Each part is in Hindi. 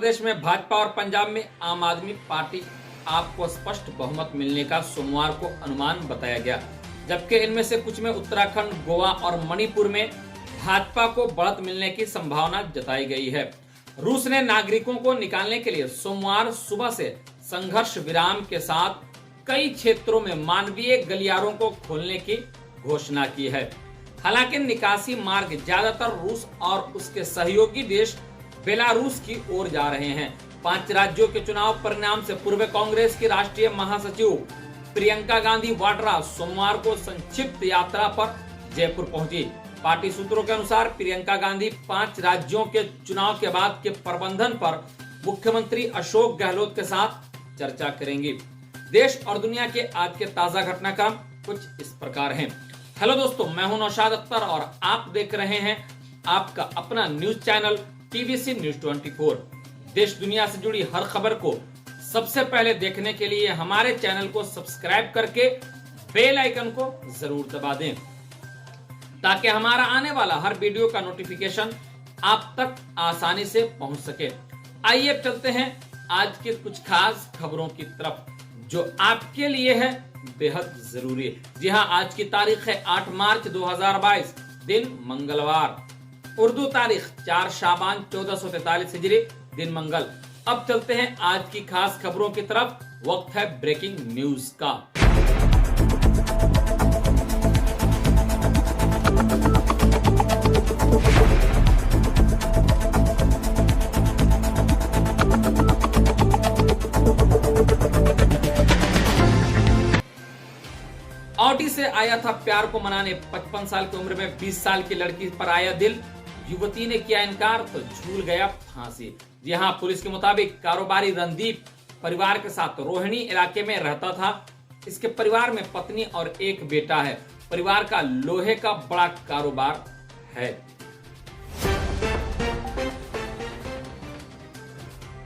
प्रदेश में भाजपा और पंजाब में आम आदमी पार्टी आपको स्पष्ट बहुमत मिलने का सोमवार को अनुमान बताया गया, जबकि इनमें से कुछ में उत्तराखंड, गोवा और मणिपुर में भाजपा को बढ़त मिलने की संभावना जताई गई है। रूस ने नागरिकों को निकालने के लिए सोमवार सुबह से संघर्ष विराम के साथ कई क्षेत्रों में मानवीय गलियारों को खोलने की घोषणा की है। हालांकि निकासी मार्ग ज्यादातर रूस और उसके सहयोगी देश बेलारूस की ओर जा रहे हैं। 5 राज्यों के चुनाव परिणाम से पूर्व कांग्रेस की राष्ट्रीय महासचिव प्रियंका गांधी वाड्रा सोमवार को संक्षिप्त यात्रा पर जयपुर पहुंची। पार्टी सूत्रों के अनुसार प्रियंका गांधी 5 राज्यों के चुनाव के बाद के प्रबंधन पर मुख्यमंत्री अशोक गहलोत के साथ चर्चा करेंगी। देश और दुनिया के आज के ताजा घटनाक्रम कुछ इस प्रकार हैं। हेलो दोस्तों, मैं हूं नौशाद अख्तर और आप देख रहे हैं आपका अपना न्यूज चैनल टीवीसी न्यूज 24। देश दुनिया से जुड़ी हर खबर को सबसे पहले देखने के लिए हमारे चैनल को सब्सक्राइब करके बेल आइकन को जरूर दबा दें, ताकि हमारा आने वाला हर वीडियो का नोटिफिकेशन आप तक आसानी से पहुंच सके। आइए अब चलते हैं आज के कुछ खास खबरों की तरफ, जो आपके लिए है बेहद जरूरी। जी हां, आज की तारीख है 8 मार्च 2022, दिन मंगलवार, उर्दू तारीख 4 शाबान 1443 हिजरी, दिन मंगल। अब चलते हैं आज की खास खबरों की तरफ। वक्त है ब्रेकिंग न्यूज का। औटी से आया था प्यार को मनाने, 55 साल की उम्र में 20 साल की लड़की पर आया दिल, युवती ने किया इनकार तो झूल गया फांसी। जी हां, पुलिस के मुताबिक कारोबारी रणदीप परिवार के साथ रोहिणी इलाके में रहता था। इसके परिवार में पत्नी और एक बेटा है। परिवार का लोहे का बड़ा कारोबार है।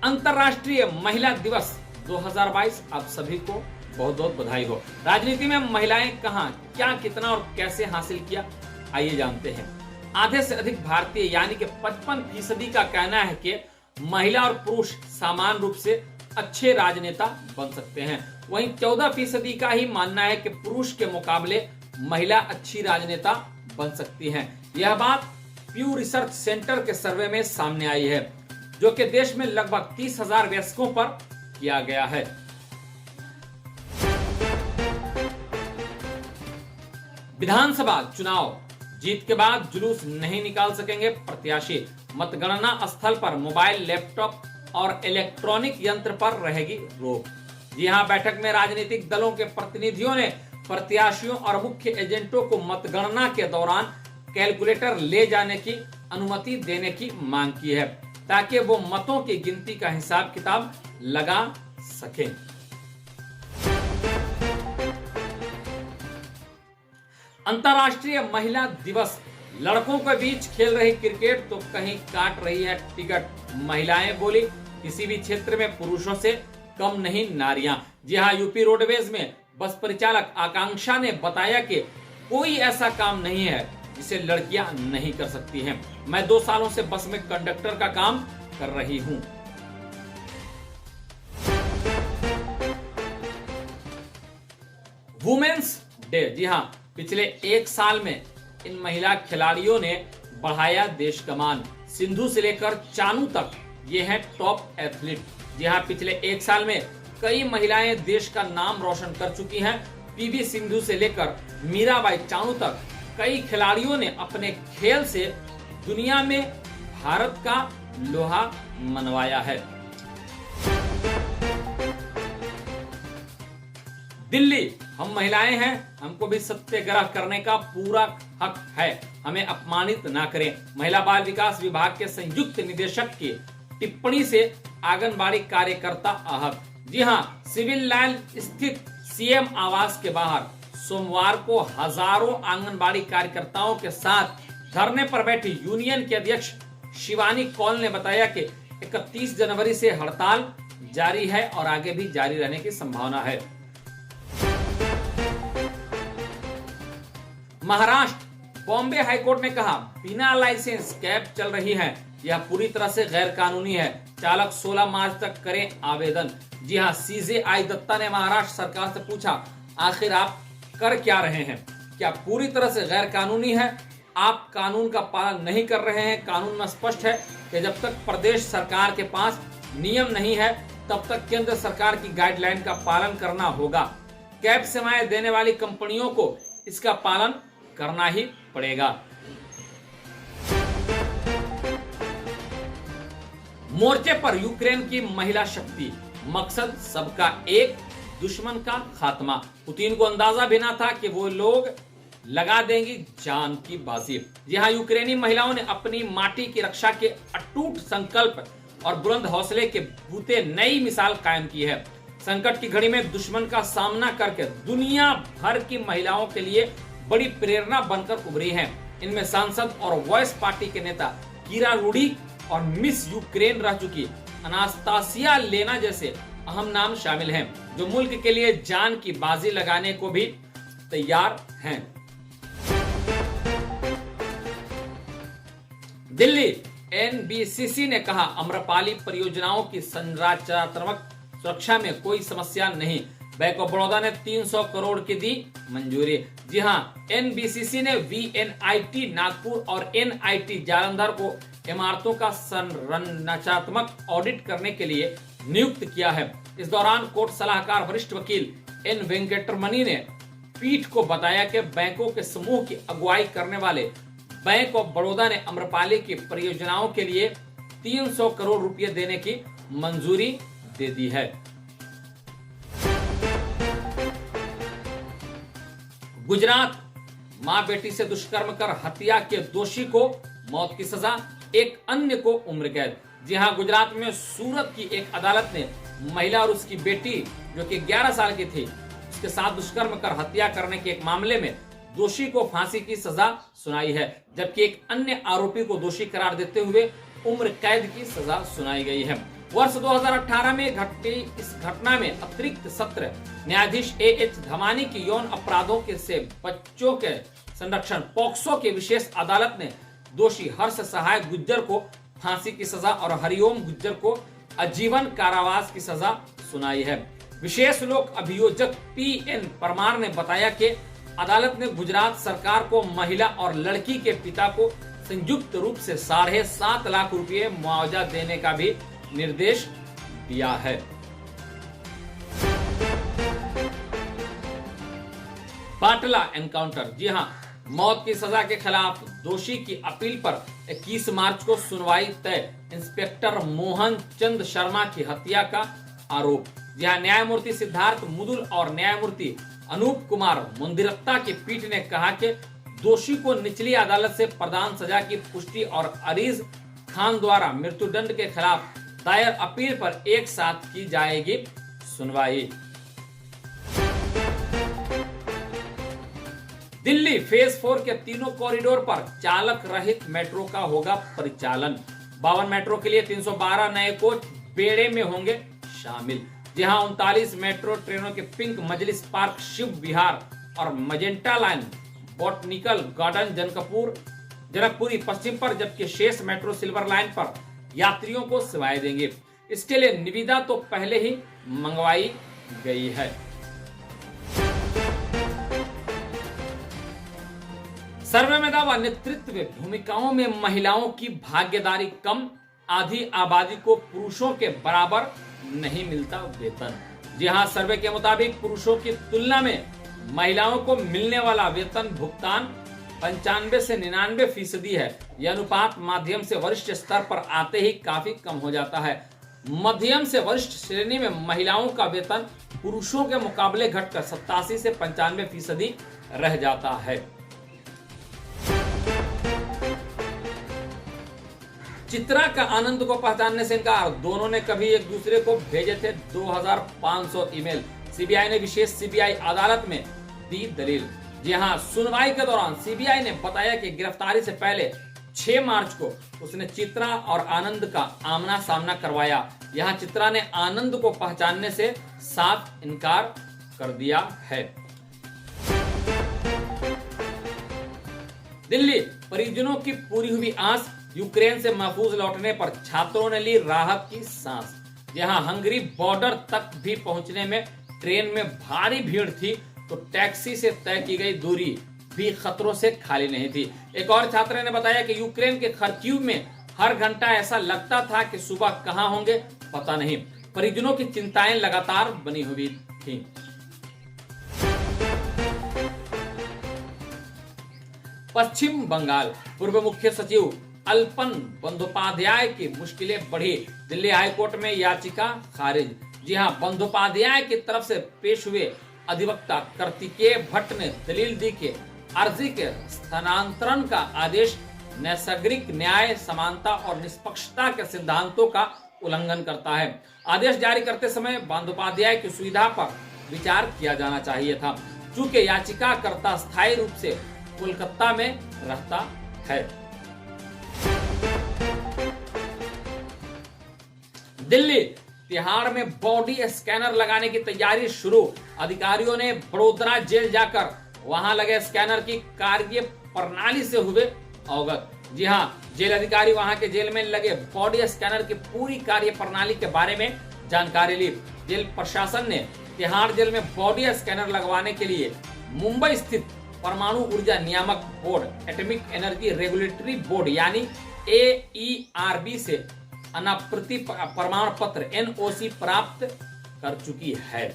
अंतर्राष्ट्रीय महिला दिवस 2022 आप सभी को बहुत बहुत बधाई हो। राजनीति में महिलाएं कहां, क्या, कितना और कैसे हासिल किया, आइए जानते हैं। आधे से अधिक भारतीय यानी कि 55% का कहना है कि महिला और पुरुष समान रूप से अच्छे राजनेता बन सकते हैं। वहीं 14% का ही मानना है कि पुरुष के मुकाबले महिला अच्छी राजनेता बन सकती हैं। यह बात प्यू रिसर्च सेंटर के सर्वे में सामने आई है, जो कि देश में लगभग 30,000 वयस्कों पर किया गया है। विधानसभा चुनाव जीत के बाद जुलूस नहीं निकाल सकेंगे प्रत्याशी। मतगणना स्थल पर मोबाइल, लैपटॉप और इलेक्ट्रॉनिक यंत्र पर रहेगी रोक। जी हां, बैठक में राजनीतिक दलों के प्रतिनिधियों ने प्रत्याशियों और मुख्य एजेंटों को मतगणना के दौरान कैलकुलेटर ले जाने की अनुमति देने की मांग की है, ताकि वो मतों की गिनती का हिसाब किताब लगा सकें। अंतर्राष्ट्रीय महिला दिवस, लड़कों के बीच खेल रही क्रिकेट तो कहीं काट रही है टिकट। महिलाएं बोली, किसी भी क्षेत्र में पुरुषों से कम नहीं नारियां। जी हां, यूपी रोडवेज में बस परिचालक आकांक्षा ने बताया कि कोई ऐसा काम नहीं है जिसे लड़कियां नहीं कर सकती हैं। मैं 2 सालों से बस में कंडक्टर का काम कर रही हूं। वुमेन्स डे, जी हां, पिछले 1 साल में इन महिला खिलाड़ियों ने बढ़ाया देश का मान। सिंधु से लेकर चानू तक ये हैं टॉप एथलीट। जी हां, पिछले 1 साल में कई महिलाएं देश का नाम रोशन कर चुकी हैं। पीवी सिंधु से लेकर मीराबाई चानू तक कई खिलाड़ियों ने अपने खेल से दुनिया में भारत का लोहा मनवाया है। दिल्ली, हम महिलाएं हैं, हमको भी सत्याग्रह करने का पूरा हक है, हमें अपमानित ना करें। महिला बाल विकास विभाग के संयुक्त निदेशक की टिप्पणी से आंगनबाड़ी कार्यकर्ता आहत। जी हां, सिविल लाइन स्थित सीएम आवास के बाहर सोमवार को हजारों आंगनबाड़ी कार्यकर्ताओं के साथ धरने पर बैठी यूनियन के अध्यक्ष शिवानी कौल ने बताया कि 31 जनवरी से हड़ताल जारी है और आगे भी जारी रहने की संभावना है। महाराष्ट्र, बॉम्बे हाईकोर्ट ने कहा बिना लाइसेंस कैब चल रही है, यह पूरी तरह से गैर कानूनी है। चालक 16 मार्च तक करें आवेदन। जी हां, CJI दत्ता ने महाराष्ट्र सरकार से पूछा, आखिर आप कर क्या रहे हैं? क्या पूरी तरह से गैर कानूनी है? आप कानून का पालन नहीं कर रहे हैं। कानून में स्पष्ट है कि जब तक प्रदेश सरकार के पास नियम नहीं है तब तक केंद्र सरकार की गाइडलाइन का पालन करना होगा। कैब सेवाएं देने वाली कंपनियों को इसका पालन करना ही पड़ेगा। मोर्चे पर यूक्रेन की महिला शक्ति, मकसद सबका एक, दुश्मन का खात्मा। पुतिन को अंदाजा भी ना था कि वो लोग लगा देंगी जान की बाजी। जी हाँ, यूक्रेनी महिलाओं ने अपनी माटी की रक्षा के अटूट संकल्प और बुलंद हौसले के बूते नई मिसाल कायम की है। संकट की घड़ी में दुश्मन का सामना करके दुनिया भर की महिलाओं के लिए बड़ी प्रेरणा बनकर उभरी हैं। इनमें सांसद और वॉइस पार्टी के नेता कीरा रूडी और मिस यूक्रेन रह चुकी अनास्तासिया लेना जैसे अहम नाम शामिल हैं, जो मुल्क के लिए जान की बाजी लगाने को भी तैयार हैं। दिल्ली NBCC ने कहा, अम्रपाली परियोजनाओं की संरचनात्मक सुरक्षा में कोई समस्या नहीं। बैंक ऑफ बड़ौदा ने 300 करोड़ की दी मंजूरी। जी हां, NBCC ने VNIT नागपुर और NIT जालंधर को इमारतों का संरचनात्मक ऑडिट करने के लिए नियुक्त किया है। इस दौरान कोर्ट सलाहकार वरिष्ठ वकील N वेंकटरमणि ने पीठ को बताया कि बैंकों के समूह की अगुवाई करने वाले बैंक ऑफ बड़ौदा ने अम्रपाली की परियोजनाओं के लिए 300 करोड़ रुपए देने की मंजूरी दे दी है। गुजरात, मां बेटी से दुष्कर्म कर हत्या के दोषी को मौत की सजा, एक अन्य को उम्र कैद। जी हां, गुजरात में सूरत की एक अदालत ने महिला और उसकी बेटी जो कि 11 साल की थी, उसके साथ दुष्कर्म कर हत्या करने के एक मामले में दोषी को फांसी की सजा सुनाई है, जबकि एक अन्य आरोपी को दोषी करार देते हुए उम्र कैद की सजा सुनाई गई है। वर्ष 2018 में घटी इस घटना में अतिरिक्त सत्र न्यायाधीश AH धमानी की यौन अपराधों के से बच्चों के संरक्षण पॉक्सो की विशेष अदालत ने दोषी हर्ष सहाय गुज्जर को फांसी की सजा और हरिओम गुज्जर को आजीवन कारावास की सजा सुनाई है। विशेष लोक अभियोजक PN परमार ने बताया कि अदालत ने गुजरात सरकार को महिला और लड़की के पिता को संयुक्त रूप से 7.5 लाख रुपए मुआवजा देने का भी निर्देश दिया है। पाटला एनकाउंटर, जी हां, मौत की सजा के खिलाफ दोषी की अपील पर 21 मार्च को सुनवाई तय। इंस्पेक्टर मोहन चंद शर्मा की हत्या का आरोप। जी हां, न्यायमूर्ति सिद्धार्थ मुदुल और न्यायमूर्ति अनूप कुमार मुंदिरत्ता की पीठ ने कहा कि दोषी को निचली अदालत से प्रदान सजा की पुष्टि और अरीज खान द्वारा मृत्युदंड के खिलाफ दायर अपील पर एक साथ की जाएगी सुनवाई। दिल्ली फेज 4 के तीनों कॉरिडोर पर चालक रहित मेट्रो का होगा परिचालन। 52 मेट्रो के लिए 312 नए कोच बेड़े में होंगे शामिल। जी हां, 39 मेट्रो ट्रेनों के पिंक मजलिस पार्क शिव विहार और magenta line botanical garden Janakpuri पश्चिम पर, जबकि शेष मेट्रो सिल्वर लाइन पर यात्रियों को सेवाएं देंगे। इसके लिए निविदा तो पहले ही मंगवाई गई है। सर्वे में दावा, नेतृत्व भूमिकाओं में महिलाओं की भागीदारी कम, आधी आबादी को पुरुषों के बराबर नहीं मिलता वेतन। जी हां, सर्वे के मुताबिक पुरुषों की तुलना में महिलाओं को मिलने वाला वेतन भुगतान 95 से 99% है। यह अनुपात माध्यम से वरिष्ठ स्तर पर आते ही काफी कम हो जाता है। मध्यम से वरिष्ठ श्रेणी में महिलाओं का वेतन पुरुषों के मुकाबले घटकर 87 से 95% रह जाता है। चित्रा का आनंद को पहचानने से इनकार, दोनों ने कभी एक दूसरे को भेजे थे 2500 ईमेल। सीबीआई ने विशेष सीबीआई अदालत में दी दलील। जी हां, सुनवाई के दौरान सीबीआई ने बताया कि गिरफ्तारी से पहले 6 मार्च को उसने चित्रा और आनंद का आमना सामना करवाया। यहां चित्रा ने आनंद को पहचानने से साफ इनकार कर दिया है। दिल्ली, परिजनों की पूरी हुई आस, यूक्रेन से महफूज लौटने पर छात्रों ने ली राहत की सांस। जहां हंगरी बॉर्डर तक भी पहुंचने में ट्रेन में भारी भीड़ थी, तो टैक्सी से तय की गई दूरी भी खतरों से खाली नहीं थी। एक और छात्र ने बताया कि यूक्रेन के खर्किव में हर घंटा ऐसा लगता था कि सुबह कहां होंगे पता नहीं। परिजनों की चिंताएं लगातार बनी हुई थी। पश्चिम बंगाल पूर्व मुख्य सचिव अल्पन बंदोपाध्याय की मुश्किलें बढ़ी, दिल्ली हाईकोर्ट में याचिका खारिज। जी हां, बंदोपाध्याय की तरफ से पेश हुए अधिवक्ता कार्तिकेय भट्ट ने दलील दी कि अर्जी के स्थानांतरण का आदेश नैसर्गिक न्याय, समानता और निष्पक्षता के सिद्धांतों का उल्लंघन करता है। आदेश जारी करते समय बंदोपाध्याय की सुविधा पर विचार किया जाना चाहिए था, चूंकि याचिकाकर्ता स्थायी रूप से कोलकाता में रहता है। दिल्ली तिहाड़ में बॉडी स्कैनर लगाने की तैयारी शुरू। अधिकारियों ने बड़ोदरा जेल जाकर वहां लगे स्कैनर की कार्य प्रणाली से हुए अवगत। जी हां, जेल अधिकारी वहां के जेल में लगे बॉडी स्कैनर की पूरी कार्य प्रणाली के बारे में जानकारी ली। जेल प्रशासन ने तिहाड़ जेल में बॉडी स्कैनर लगवाने के लिए मुंबई स्थित परमाणु ऊर्जा नियामक board, atomic energy regulatory board यानी AERB से अनापत्ति प्रमाण पत्र NOC प्राप्त कर चुकी है।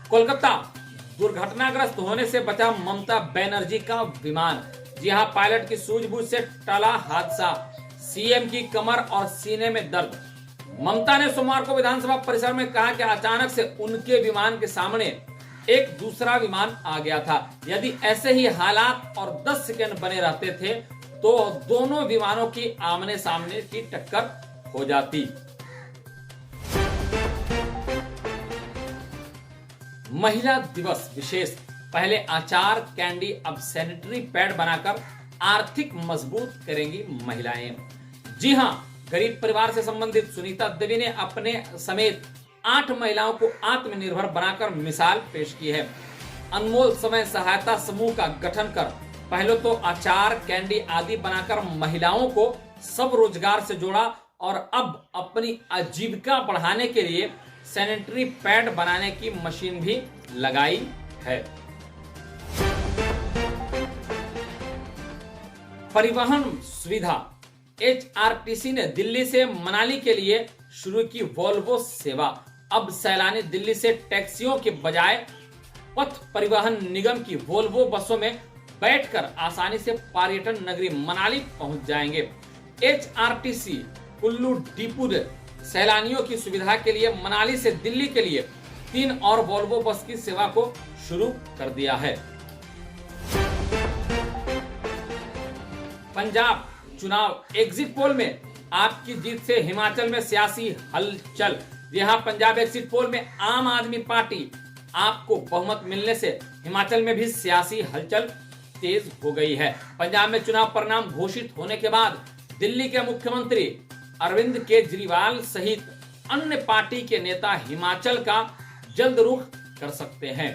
कोलकाता दुर्घटनाग्रस्त होने से बचा ममता बनर्जी का विमान। जी हां, पायलट की सूझबूझ से टला हादसा। CM की कमर और सीने में दर्द। ममता ने सोमवार को विधानसभा परिसर में कहा कि अचानक से उनके विमान के सामने एक दूसरा विमान आ गया था। यदि ऐसे ही हालात और 10 सेकंड बने रहते थे तो दोनों विमानों की आमने सामने की टक्कर हो जाती। महिला दिवस विशेष, पहले अचार कैंडी अब सैनिटरी पैड बनाकर आर्थिक मजबूत करेंगी महिलाएं। जी हां, गरीब परिवार से संबंधित सुनीता देवी ने अपने समेत 8 महिलाओं को आत्मनिर्भर बनाकर मिसाल पेश की है। अनमोल समय सहायता समूह का गठन कर पहले तो अचार कैंडी आदि बनाकर महिलाओं को सब रोजगार से जोड़ा और अब अपनी आजीविका बढ़ाने के लिए सैनिटरी पैड बनाने की मशीन भी लगाई है। परिवहन सुविधा, HRTC ने दिल्ली से मनाली के लिए शुरू की वोल्वो सेवा। अब सैलानी दिल्ली से टैक्सियों के बजाय पथ परिवहन निगम की वोल्वो बसों में बैठकर आसानी से पर्यटन नगरी मनाली पहुंच जाएंगे। HRTC कुल्लू डिपो ने सैलानियों की सुविधा के लिए मनाली से दिल्ली के लिए 3 और वोल्वो बस की सेवा को शुरू कर दिया है। पंजाब चुनाव, एग्जिट पोल में आपकी जीत से हिमाचल में सियासी हलचल। यहां पंजाब एग्जिट पोल में आम आदमी पार्टी आपको बहुमत मिलने से हिमाचल में भी सियासी हलचल तेज हो गई है। पंजाब में चुनाव परिणाम घोषित होने के बाद दिल्ली के मुख्यमंत्री अरविंद केजरीवाल सहित अन्य पार्टी के नेता हिमाचल का जल्द रुख कर सकते हैं।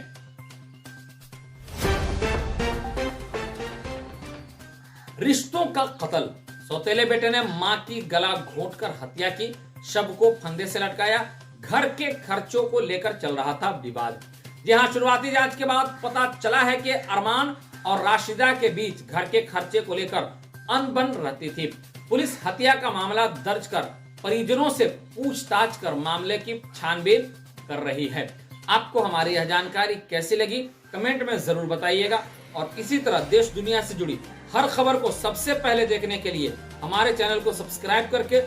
रिश्तों का कत्ल, सौतेले बेटे ने मां की गला घोंटकर हत्या की, शव को फंदे से लटकाया। घर के खर्चों को लेकर चल रहा था विवाद। जी हां, शुरुआती जांच के बाद पता चला है कि अरमान और राशिदा के बीच घर के खर्चे को लेकर अनबन रहती थी। पुलिस हत्या का मामला दर्ज कर परिजनों से पूछताछ कर मामले की छानबीन कर रही है। आपको हमारी यह जानकारी कैसी लगी कमेंट में जरूर बताइएगा और इसी तरह देश दुनिया से जुड़ी हर खबर को सबसे पहले देखने के लिए हमारे चैनल को सब्सक्राइब करके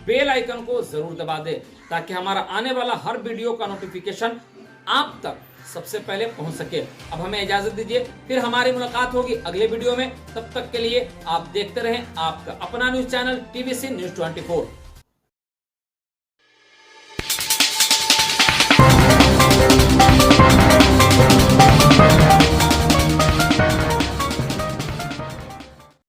बेल आइकन को जरूर दबा दें ताकि हमारा आने वाला हर वीडियो का नोटिफिकेशन आप तक सबसे पहले पहुंच सके। अब हमें इजाजत दीजिए, फिर हमारी मुलाकात होगी अगले वीडियो में। तब तक के लिए आप देखते रहें आपका अपना न्यूज चैनल TVC News 24।